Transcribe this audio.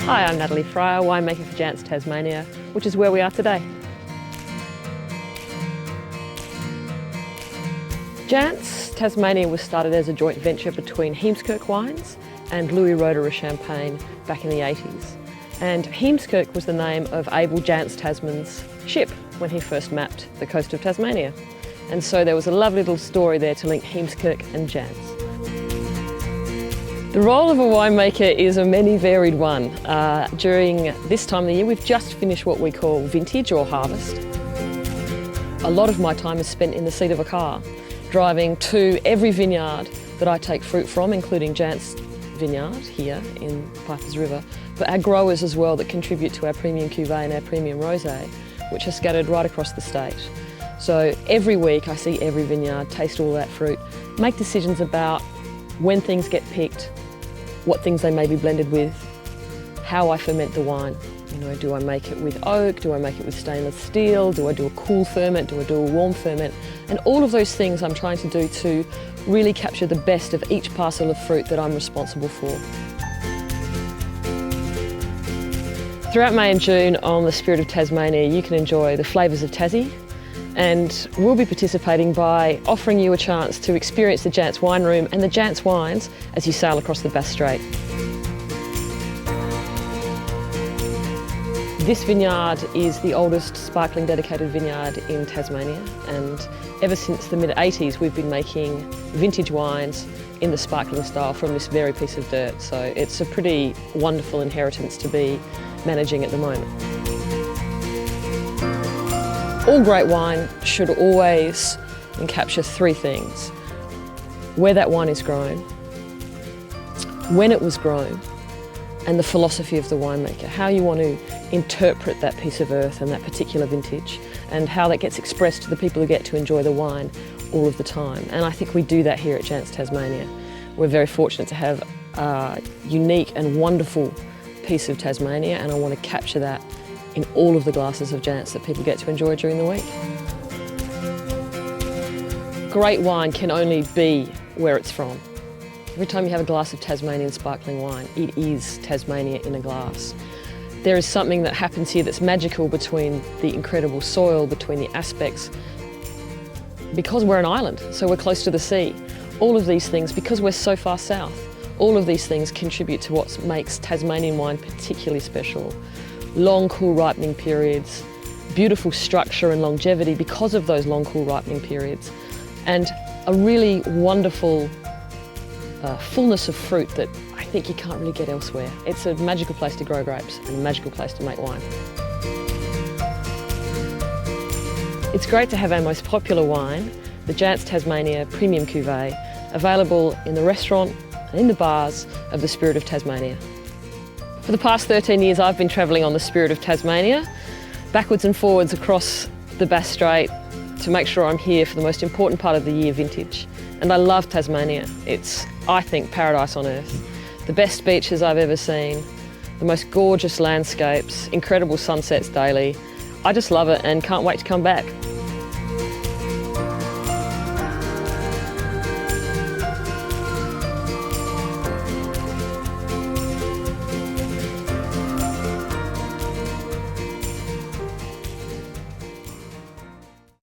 Hi, I'm Natalie Fryer, winemaker for Jansz, Tasmania, which is where we are today. Jansz, Tasmania was started as a joint venture between Heemskerk Wines and Louis Roederer Champagne back in the 80s. And Heemskerk was the name of Abel Jansz Tasman's ship when he first mapped the coast of Tasmania. And so there was a lovely little story there to link Heemskerk and Jansz. The role of a winemaker is a many varied one. During this time of the year, we've just finished what we call vintage or harvest. A lot of my time is spent in the seat of a car, driving to every vineyard that I take fruit from, including Jansz Vineyard here in Pipers River, but our growers as well that contribute to our premium cuvee and our premium rosé, which are scattered right across the state. So every week I see every vineyard, taste all that fruit, make decisions about when things get picked, what things they may be blended with, how I ferment the wine. You know, do I make it with oak? Do I make it with stainless steel? Do I do a cool ferment? Do I do a warm ferment? And all of those things I'm trying to do to really capture the best of each parcel of fruit that I'm responsible for. Throughout May and June on the Spirit of Tasmania, you can enjoy the Flavours of Tassie, and we'll be participating by offering you a chance to experience the Jansz wine room and the Jansz wines as you sail across the Bass Strait. This vineyard is the oldest sparkling dedicated vineyard in Tasmania, and ever since the mid-80s we've been making vintage wines in the sparkling style from this very piece of dirt. So it's a pretty wonderful inheritance to be managing at the moment. All great wine should always capture three things: where that wine is grown, when it was grown, and the philosophy of the winemaker, how you want to interpret that piece of earth and that particular vintage, and how that gets expressed to the people who get to enjoy the wine all of the time. And I think we do that here at Jansz Tasmania. We're very fortunate to have a unique and wonderful piece of Tasmania, and I want to capture that in all of the glasses of Jansz that people get to enjoy during the week. Great wine can only be where it's from. Every time you have a glass of Tasmanian sparkling wine, it is Tasmania in a glass. There is something that happens here that's magical between the incredible soil, between the aspects, because we're an island, so we're close to the sea. All of these things, because we're so far south, all of these things contribute to what makes Tasmanian wine particularly special. Long, cool ripening periods, beautiful structure and longevity because of those long, cool ripening periods, and a really wonderful fullness of fruit that I think you can't really get elsewhere. It's a magical place to grow grapes and a magical place to make wine. It's great to have our most popular wine, the Jansz Tasmania Premium Cuvée, available in the restaurant and in the bars of the Spirit of Tasmania. For the past 13 years I've been travelling on the Spirit of Tasmania, backwards and forwards across the Bass Strait to make sure I'm here for the most important part of the year, vintage. And I love Tasmania. It's, I think, paradise on earth. The best beaches I've ever seen, the most gorgeous landscapes, incredible sunsets daily. I just love it and can't wait to come back.